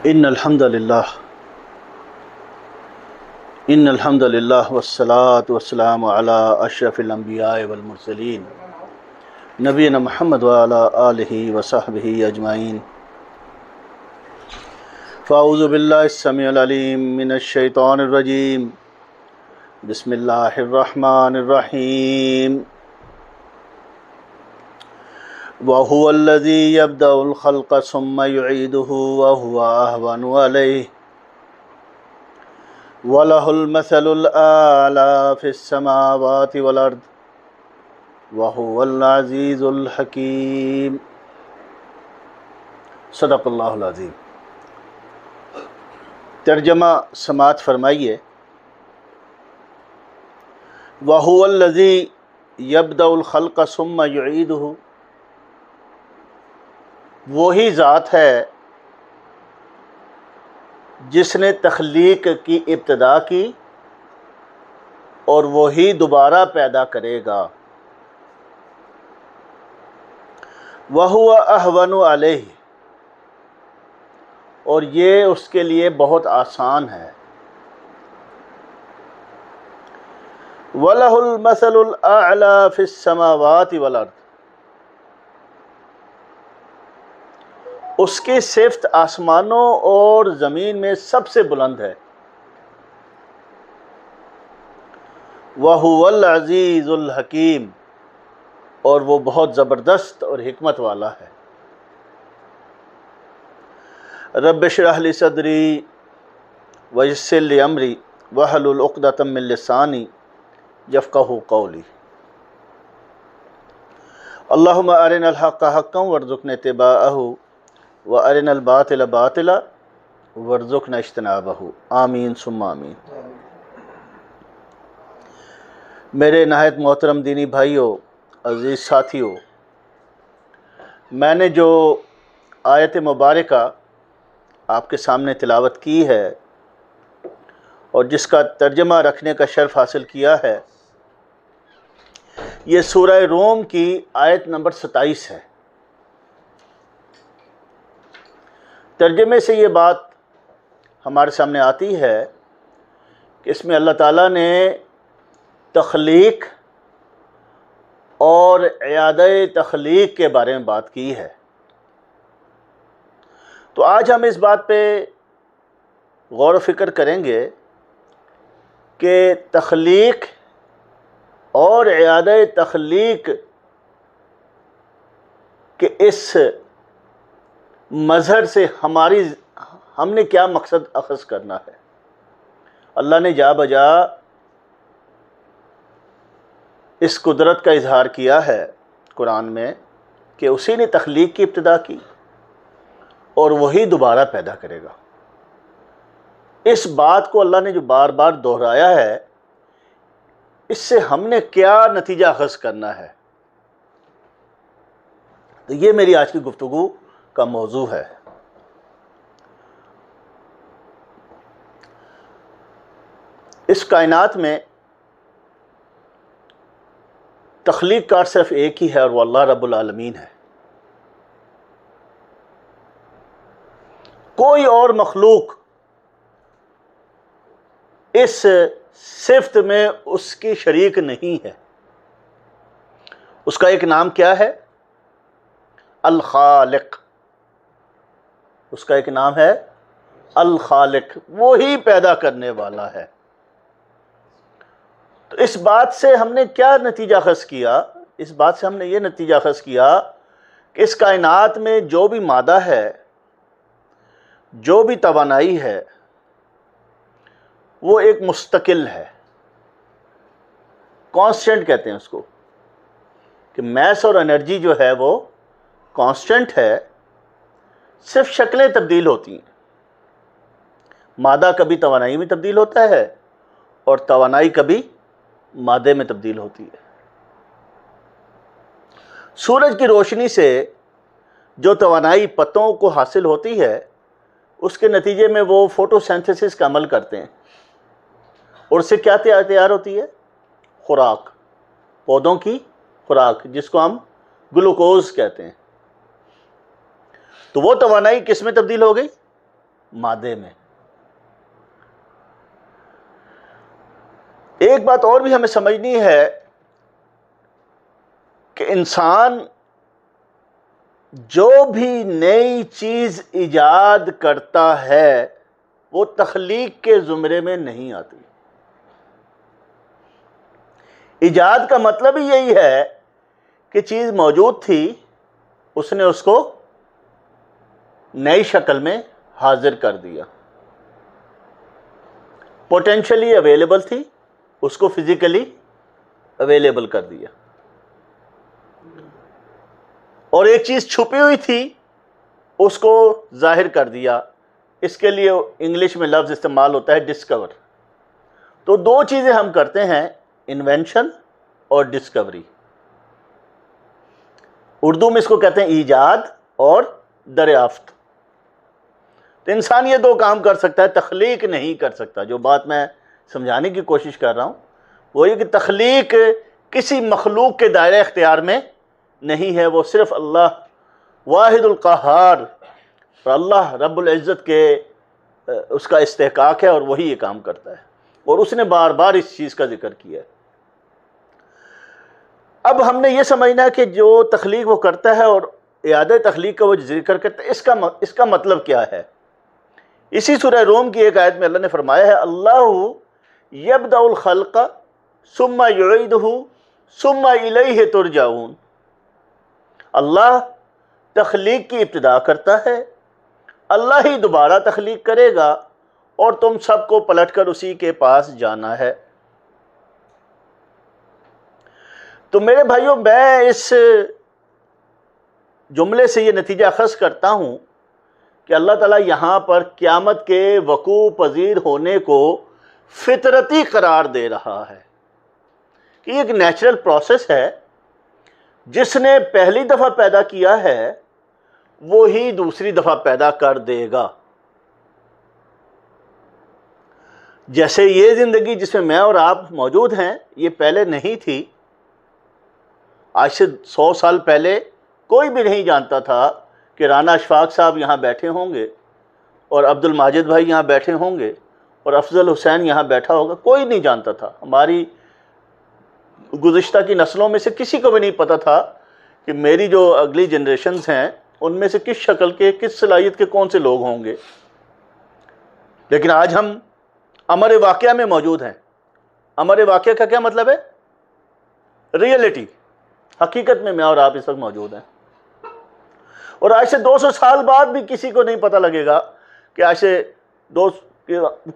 ان الحمد للہ والصلاة والسلام علی اشرف الانبیاء والمرسلین نبینا محمد وعلی آلہ وصحبہ اجمعین۔ فاعوذ باللہ السمیع العلیم من الشیطان الرجیم، بسم اللہ الرحمن الرحیم۔ وَهُوَ الَّذِي يَبْدَأُ الْخَلْقَ ثُمَّ يُعِيدُهُ وَهُوَ أَهْوَنُ عَلَيْهِ وَلَهُ الْمَثَلُ الْأَعْلَى فِي السَّمَاوَاتِ وَالْأَرْضِ وَهُوَ الْعَزِيزُ الْحَكِيمُ۔ صدق اللہ العظیم۔ ترجمہ سماعت فرمائیے۔ وَهُوَ الَّذِي يَبْدَأُ الْخَلْقَ ثُمَّ يُعِيدُهُ، وہی ذات ہے جس نے تخلیق کی ابتدا کی اور وہی دوبارہ پیدا کرے گا۔ وَهُوَ أَهْوَنُ عَلَيْهِ، اور یہ اس کے لیے بہت آسان ہے۔ وَلَهُ الْمَثَلُ الْأَعْلَى فِي السَّمَاوَاتِ وَالْأَرْضِ، اس کی صفت آسمانوں اور زمین میں سب سے بلند ہے۔ وَهُوَ الْعَزِيزُ الْحَكِيمُ، اور وہ بہت زبردست اور حکمت والا ہے۔ رب اشرح لي صدری ویسر لي امری واحلل عقدۃ من لسانی یفقہوا قولی۔ اللہم ارنا الحق حقا وارزقنا اتباعہ وارنا الباطل باطلا وارزقنا اجتنابہ، آمین ثم آمین۔ میرے نہایت محترم دینی بھائیوں، عزیز ساتھیوں، میں نے جو آیت مبارکہ آپ کے سامنے تلاوت کی ہے اور جس کا ترجمہ رکھنے کا شرف حاصل کیا ہے، یہ سورہ روم کی آیت نمبر 27 ہے۔ ترجمے سے یہ بات ہمارے سامنے آتی ہے کہ اس میں اللہ تعالیٰ نے تخلیق اور اعادہ تخلیق کے بارے میں بات کی ہے۔ تو آج ہم اس بات پہ غور و فکر کریں گے کہ تخلیق اور اعادہ تخلیق کے اس مظہر سے ہم نے کیا مقصد اخذ کرنا ہے۔ اللہ نے جا بجا اس قدرت کا اظہار کیا ہے قرآن میں کہ اسی نے تخلیق کی ابتدا کی اور وہی دوبارہ پیدا کرے گا۔ اس بات کو اللہ نے جو بار بار دہرایا ہے، اس سے ہم نے کیا نتیجہ اخذ کرنا ہے، تو یہ میری آج کی گفتگو کا موضوع ہے۔ اس کائنات میں تخلیق کار صرف ایک ہی ہے اور وہ اللہ رب العالمین ہے۔ کوئی اور مخلوق اس صفت میں اس کی شریک نہیں ہے۔ اس کا ایک نام کیا ہے؟ الخالق۔ اس کا ایک نام ہے الخالق، وہی پیدا کرنے والا ہے۔ تو اس بات سے ہم نے کیا نتیجہ اخذ کیا؟ اس بات سے ہم نے یہ نتیجہ اخذ کیا کہ اس کائنات میں جو بھی مادہ ہے، جو بھی توانائی ہے، وہ ایک مستقل ہے۔ کانسٹنٹ کہتے ہیں اس کو، کہ میس اور انرجی جو ہے وہ کانسٹنٹ ہے، صرف شکلیں تبدیل ہوتی ہیں۔ مادہ کبھی توانائی میں تبدیل ہوتا ہے اور توانائی کبھی مادے میں تبدیل ہوتی ہے۔ سورج کی روشنی سے جو توانائی پتوں کو حاصل ہوتی ہے، اس کے نتیجے میں وہ فوٹو سینتھیسس کا عمل کرتے ہیں، اور اس سے کیا تیار ہوتی ہے؟ خوراک، پودوں کی خوراک، جس کو ہم گلوکوز کہتے ہیں۔ تو وہ توانائی کس میں تبدیل ہو گئی؟ مادے میں۔ ایک بات اور بھی ہمیں سمجھنی ہے کہ انسان جو بھی نئی چیز ایجاد کرتا ہے وہ تخلیق کے زمرے میں نہیں آتی۔ ایجاد کا مطلب ہی یہی ہے کہ چیز موجود تھی، اس نے اس کو نئی شکل میں حاضر کر دیا، پوٹینشلی اویلیبل تھی، اس کو فزیکلی اویلیبل کر دیا، اور ایک چیز چھپی ہوئی تھی اس کو ظاہر کر دیا۔ اس کے لیے انگلش میں لفظ استعمال ہوتا ہے ڈسکور۔ تو دو چیزیں ہم کرتے ہیں، انوینشن اور ڈسکوری۔ اردو میں اس کو کہتے ہیں ایجاد اور دریافت۔ تو انسان یہ دو کام کر سکتا ہے، تخلیق نہیں کر سکتا۔ جو بات میں سمجھانے کی کوشش کر رہا ہوں وہ یہ کہ تخلیق کسی مخلوق کے دائرہ اختیار میں نہیں ہے، وہ صرف اللہ واحد القہار اور اللہ رب العزت کے اس کا استحقاق ہے، اور وہی یہ کام کرتا ہے، اور اس نے بار بار اس چیز کا ذکر کیا ہے۔ اب ہم نے یہ سمجھنا ہے کہ جو تخلیق وہ کرتا ہے اور اعادہ تخلیق کا وہ ذکر کرتا ہے، اس کا مطلب کیا ہے؟ اسی سورہ روم کی ایک آیت میں اللہ نے فرمایا ہے، اللہ یبدأ الخلق ثم یعیدہ ثم الیہ ترجعون۔ اللہ تخلیق کی ابتدا کرتا ہے، اللہ ہی دوبارہ تخلیق کرے گا، اور تم سب کو پلٹ کر اسی کے پاس جانا ہے۔ تو میرے بھائیوں، میں اس جملے سے یہ نتیجہ اخذ کرتا ہوں کہ اللہ تعالیٰ یہاں پر قیامت کے وقوع پذیر ہونے کو فطرتی قرار دے رہا ہے کہ یہ ایک نیچرل پروسیس ہے۔ جس نے پہلی دفعہ پیدا کیا ہے وہی دوسری دفعہ پیدا کر دے گا۔ جیسے یہ زندگی جس میں اور آپ موجود ہیں یہ پہلے نہیں تھی۔ آج سے 100 سال پہلے کوئی بھی نہیں جانتا تھا کہ رانا اشفاق صاحب یہاں بیٹھے ہوں گے، اور عبد الماجد بھائی یہاں بیٹھے ہوں گے، اور افضل حسین یہاں بیٹھا ہوگا۔ کوئی نہیں جانتا تھا۔ ہماری گزشتہ کی نسلوں میں سے کسی کو بھی نہیں پتا تھا کہ میری جو اگلی جنریشنز ہیں ان میں سے کس شکل کے، کس صلاحیت کے کون سے لوگ ہوں گے۔ لیکن آج ہم امر واقعہ میں موجود ہیں۔ امر واقعہ کا کیا مطلب ہے؟ ریئلٹی، حقیقت میں اور آپ اس وقت موجود ہیں۔ اور آج سے 200 سال بعد بھی کسی کو نہیں پتہ لگے گا کہ آج سے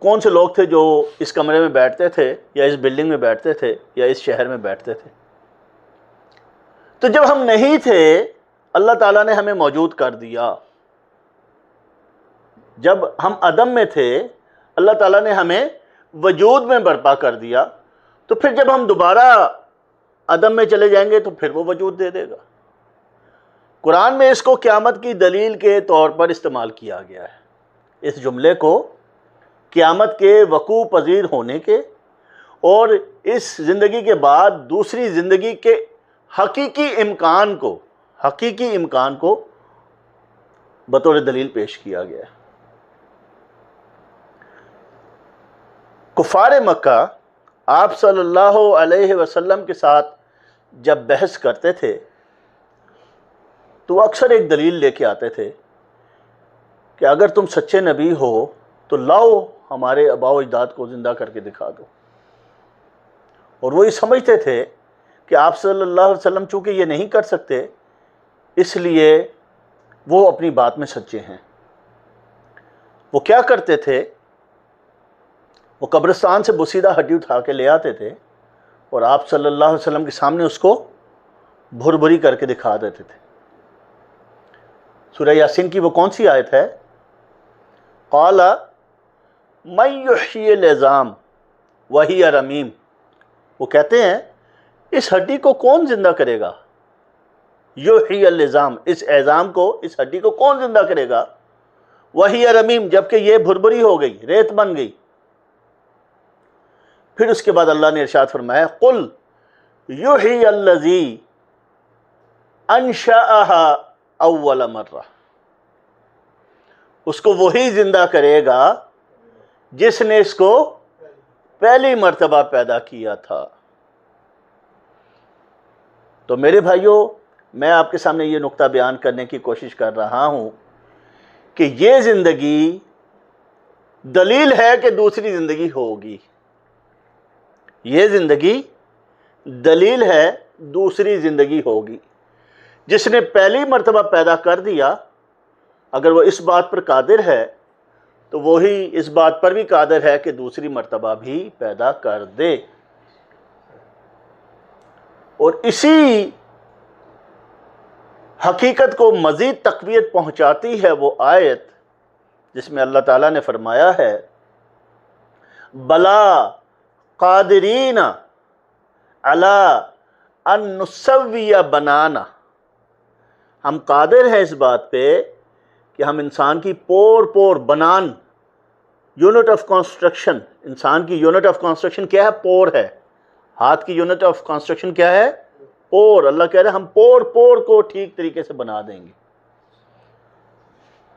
کون سے لوگ تھے جو اس کمرے میں بیٹھتے تھے، یا اس بلڈنگ میں بیٹھتے تھے، یا اس شہر میں بیٹھتے تھے۔ تو جب ہم نہیں تھے اللہ تعالیٰ نے ہمیں موجود کر دیا۔ جب ہم عدم میں تھے اللہ تعالیٰ نے ہمیں وجود میں برپا کر دیا۔ تو پھر جب ہم دوبارہ عدم میں چلے جائیں گے تو پھر وہ وجود دے دے گا۔ قرآن میں اس کو قیامت کی دلیل کے طور پر استعمال کیا گیا ہے۔ اس جملے کو قیامت کے وقوع پذیر ہونے کے اور اس زندگی کے بعد دوسری زندگی کے حقیقی امکان کو بطور دلیل پیش کیا گیا ہے۔ کفار مکہ آپ صلی اللہ علیہ وسلم کے ساتھ جب بحث کرتے تھے تو اکثر ایک دلیل لے کے آتے تھے کہ اگر تم سچے نبی ہو تو لاؤ ہمارے آباء و اجداد کو زندہ کر کے دکھا دو۔ اور وہ یہ سمجھتے تھے کہ آپ صلی اللہ علیہ وسلم چونکہ یہ نہیں کر سکتے اس لیے وہ اپنی بات میں سچے ہیں۔ وہ کیا کرتے تھے؟ وہ قبرستان سے بوسیدہ ہڈی اٹھا کے لے آتے تھے اور آپ صلی اللہ علیہ وسلم کے سامنے اس کو بھر بھری کر کے دکھا دیتے تھے۔ سورہ یاسین کی وہ کون سی آیت ہے؟ قال من یحیی العظام وہی رمیم۔ وہ کہتے ہیں اس ہڈی کو کون زندہ کرے گا؟ یحیی العظام، اس عظام کو، اس ہڈی کو کون زندہ کرے گا؟ وہی رمیم، جبکہ یہ بھربھری ہو گئی، ریت بن گئی۔ پھر اس کے بعد اللہ نے ارشاد فرمایا قل یحیی الذی انشأها اول مرہ۔ اس کو وہی زندہ کرے گا جس نے اس کو پہلی مرتبہ پیدا کیا تھا۔ تو میرے بھائیوں، میں آپ کے سامنے یہ نقطہ بیان کرنے کی کوشش کر رہا ہوں کہ یہ زندگی دلیل ہے کہ دوسری زندگی ہوگی۔ یہ زندگی دلیل ہے دوسری زندگی ہوگی۔ جس نے پہلی مرتبہ پیدا کر دیا، اگر وہ اس بات پر قادر ہے تو وہی اس بات پر بھی قادر ہے کہ دوسری مرتبہ بھی پیدا کر دے۔ اور اسی حقیقت کو مزید تقویت پہنچاتی ہے وہ آیت جس میں اللہ تعالیٰ نے فرمایا ہے بلا قادرین علی ان نسوی بنانا، ہم قادر ہیں اس بات پہ کہ ہم انسان کی پور بنان، یونٹ آف کنسٹرکشن، انسان کی یونٹ آف کنسٹرکشن کیا ہے؟ پور ہے۔ ہاتھ کی یونٹ آف کنسٹرکشن کیا ہے؟ پور۔ اللہ کہہ رہے ہیں ہم پور کو ٹھیک طریقے سے بنا دیں گے۔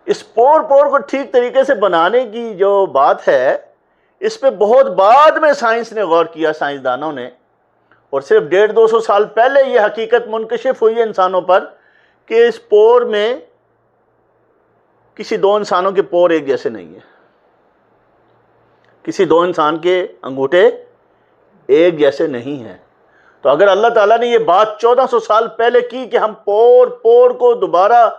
اس پور کو ٹھیک طریقے سے بنانے کی جو بات ہے، اس پہ بہت بعد میں سائنس نے غور کیا، سائنسدانوں نے، اور صرف 150-200 سال پہلے یہ حقیقت منکشف ہوئی ہے انسانوں پر کہ اس پور میں کسی دو انسانوں کے پور ایک جیسے نہیں ہیں، کسی دو انسان کے انگوٹھے ایک جیسے نہیں ہیں۔ تو اگر اللہ تعالیٰ نے یہ بات 1400 سال پہلے کی کہ ہم پور کو دوبارہ